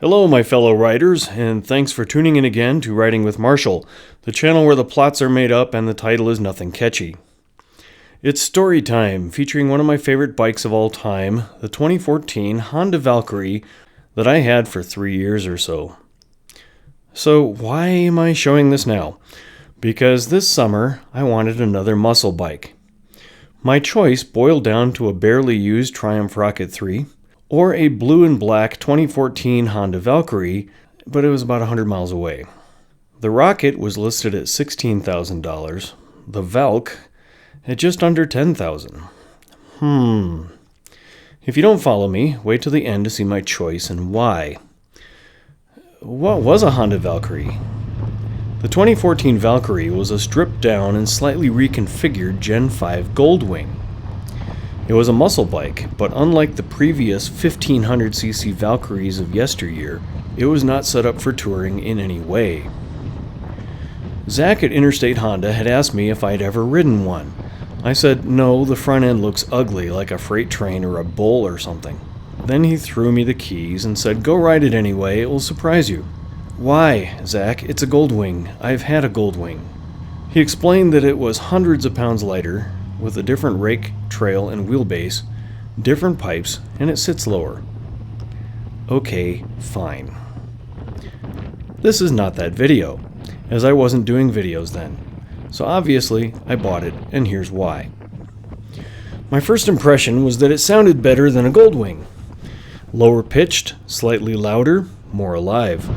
Hello, my fellow writers, and thanks for tuning in again to Writing with Marshall, the channel where the plots are made up and the title is nothing catchy. It's story time, featuring one of my favorite bikes of all time, the 2014 Honda Valkyrie that I had for 3 years or so. So why am I showing this now? Because this summer I wanted another muscle bike. My choice boiled down to a barely used Triumph Rocket 3, or a blue and black 2014 Honda Valkyrie, but it was about 100 miles away. The Rocket was listed at $16,000, the Valk at just under $10,000. If you don't follow me, wait till the end to see my choice and why. What was a Honda Valkyrie? The 2014 Valkyrie was a stripped down and slightly reconfigured Gen 5 Goldwing. It was a muscle bike, but unlike the previous 1500cc Valkyries of yesteryear, it was not set up for touring in any way. Zach at Interstate Honda had asked me if I'd ever ridden one. I said, no, the front end looks ugly like a freight train or a bull or something. Then he threw me the keys and said, go ride it anyway, it will surprise you. Why, Zach? It's a Goldwing. I've had a Goldwing. He explained that it was hundreds of pounds lighter, with a different rake, trail, and wheelbase, different pipes, and it sits lower. Okay, fine. This is not that video, as I wasn't doing videos then. So obviously, I bought it, and here's why. My first impression was that it sounded better than a Goldwing. Lower pitched, slightly louder, more alive.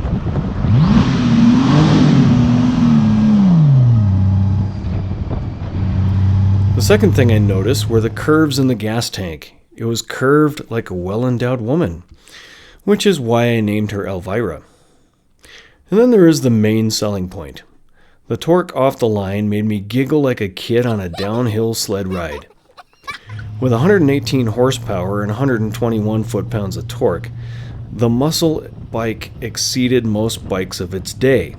The second thing I noticed were the curves in the gas tank. It was curved like a well-endowed woman, which is why I named her Elvira. And then there is the main selling point. The torque off the line made me giggle like a kid on a downhill sled ride. With 118 horsepower and 121 foot-pounds of torque, the muscle bike exceeded most bikes of its day.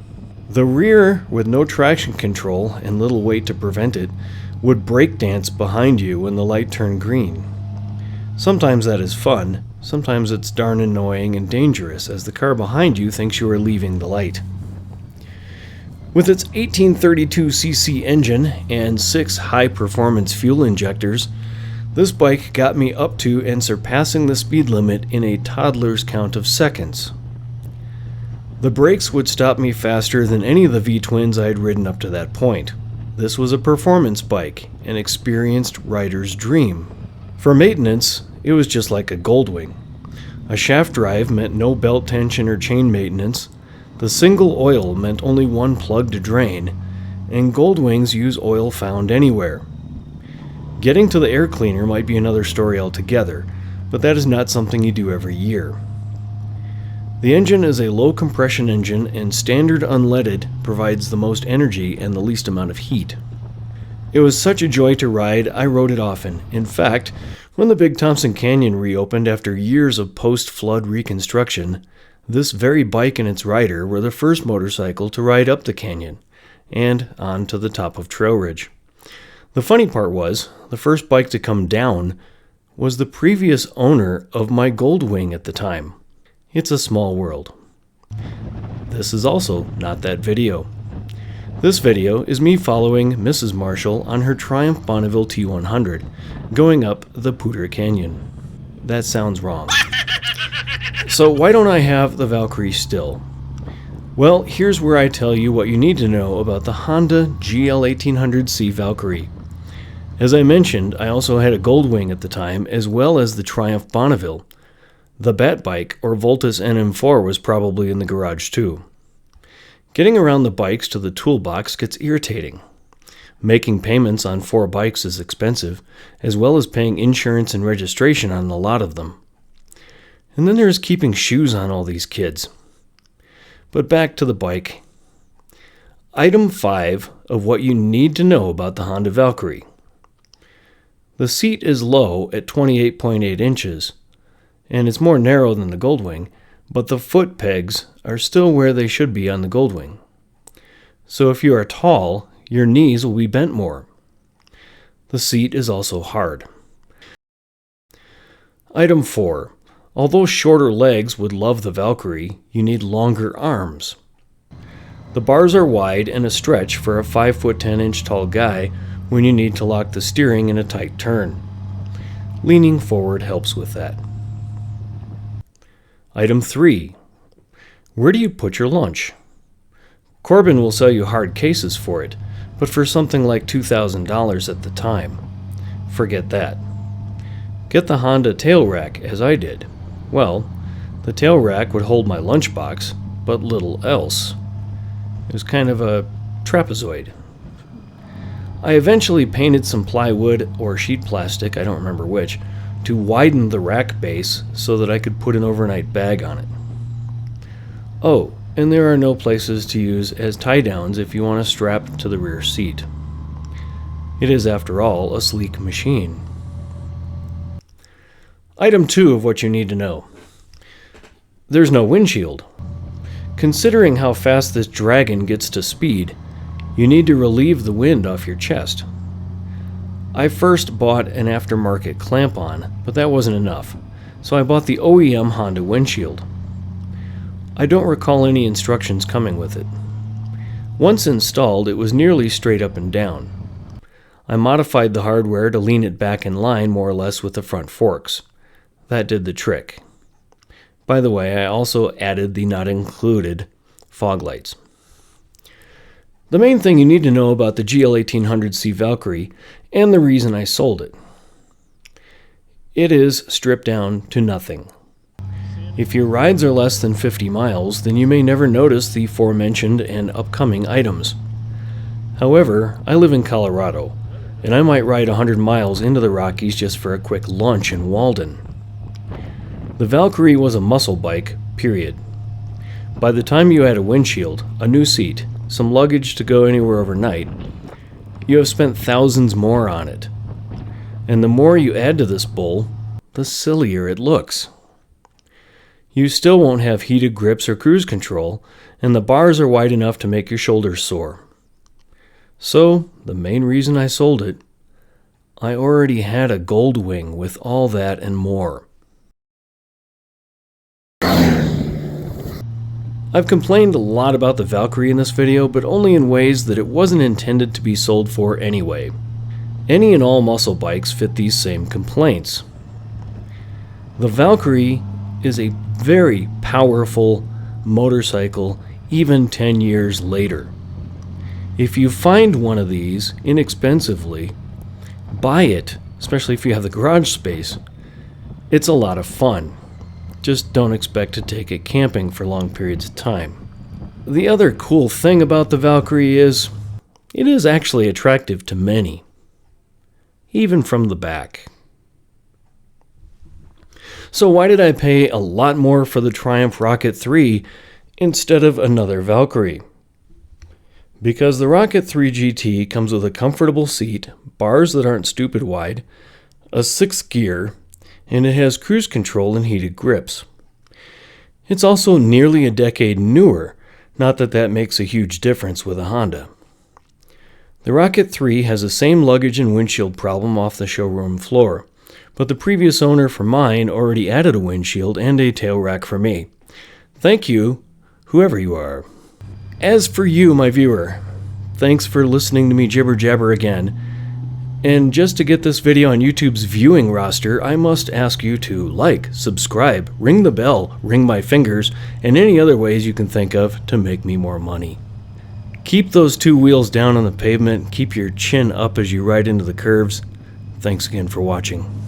The rear, with no traction control and little weight to prevent it, would breakdance behind you when the light turned green. Sometimes that is fun, sometimes it's darn annoying and dangerous as the car behind you thinks you are leaving the light. With its 1832cc engine and 6 high-performance fuel injectors, this bike got me up to and surpassing the speed limit in a toddler's count of seconds. The brakes would stop me faster than any of the V-twins I had ridden up to that point. This was a performance bike, an experienced rider's dream. For maintenance, it was just like a Goldwing. A shaft drive meant no belt tension or chain maintenance, the single oil meant only one plug to drain, and Goldwings use oil found anywhere. Getting to the air cleaner might be another story altogether, but that is not something you do every year. The engine is a low compression engine, and standard unleaded provides the most energy and the least amount of heat. It was such a joy to ride, I rode it often. In fact, when the Big Thompson Canyon reopened after years of post-flood reconstruction, this very bike and its rider were the first motorcycle to ride up the canyon and on to the top of Trail Ridge. The funny part was, the first bike to come down was the previous owner of my Goldwing at the time. It's a small world. This is also not that video. This video is me following Mrs. Marshall on her Triumph Bonneville T100, going up the Poudre Canyon. That sounds wrong. So why don't I have the Valkyrie still? Well, here's where I tell you what you need to know about the Honda GL1800C Valkyrie. As I mentioned, I also had a Goldwing at the time, as well as the Triumph Bonneville. The Bat Bike, or Voltus NM4, was probably in the garage too. Getting around the bikes to the toolbox gets irritating. Making payments on 4 bikes is expensive, as well as paying insurance and registration on a lot of them. And then there's keeping shoes on all these kids. But back to the bike. Item 5 of what you need to know about the Honda Valkyrie. The seat is low at 28.8 inches, and it's more narrow than the Goldwing, but the foot pegs are still where they should be on the Goldwing. So if you are tall, your knees will be bent more. The seat is also hard. Item 4. Although shorter legs would love the Valkyrie, you need longer arms. The bars are wide and a stretch for a 5'10" tall guy when you need to lock the steering in a tight turn. Leaning forward helps with that. Item 3. Where do you put your lunch? Corbin will sell you hard cases for it, but for something like $2,000 at the time, forget that. Get the Honda tail rack as I did. Well, the tail rack would hold my lunchbox, but little else. It was kind of a trapezoid. I eventually painted some plywood or sheet plastic, I don't remember which, to widen the rack base so that I could put an overnight bag on it. Oh, and there are no places to use as tie-downs if you want to strap to the rear seat. It is, after all, a sleek machine. Item 2 of what you need to know. There's no windshield. Considering how fast this dragon gets to speed, you need to relieve the wind off your chest. I first bought an aftermarket clamp-on, but that wasn't enough, so I bought the OEM Honda windshield. I don't recall any instructions coming with it. Once installed, it was nearly straight up and down. I modified the hardware to lean it back in line more or less with the front forks. That did the trick. By the way, I also added the not included fog lights. The main thing you need to know about the GL1800C Valkyrie, and the reason I sold it. It is stripped down to nothing. If your rides are less than 50 miles, then you may never notice the aforementioned and upcoming items. However, I live in Colorado, and I might ride 100 miles into the Rockies just for a quick lunch in Walden. The Valkyrie was a muscle bike, period. By the time you add a windshield, a new seat, some luggage to go anywhere overnight, you have spent thousands more on it. And the more you add to this bull, the sillier it looks. You still won't have heated grips or cruise control, and the bars are wide enough to make your shoulders sore. So, the main reason I sold it, I already had a Goldwing with all that and more. I've complained a lot about the Valkyrie in this video, but only in ways that it wasn't intended to be sold for anyway. Any and all muscle bikes fit these same complaints. The Valkyrie is a very powerful motorcycle even 10 years later. If you find one of these inexpensively, buy it, especially if you have the garage space. It's a lot of fun. Just don't expect to take it camping for long periods of time. The other cool thing about the Valkyrie is, it is actually attractive to many, even from the back. So why did I pay a lot more for the Triumph Rocket 3 instead of another Valkyrie? Because the Rocket 3 GT comes with a comfortable seat, bars that aren't stupid wide, a 6th gear, and it has cruise control and heated grips. It's also nearly a decade newer, not that that makes a huge difference with a Honda. The Rocket 3 has the same luggage and windshield problem off the showroom floor, but the previous owner for mine already added a windshield and a tail rack for me. Thank you, whoever you are. As for you, my viewer, thanks for listening to me jibber jabber again. And just to get this video on YouTube's viewing roster, I must ask you to like, subscribe, ring the bell, ring my fingers, and any other ways you can think of to make me more money. Keep those 2 wheels down on the pavement, keep your chin up as you ride into the curves. Thanks again for watching.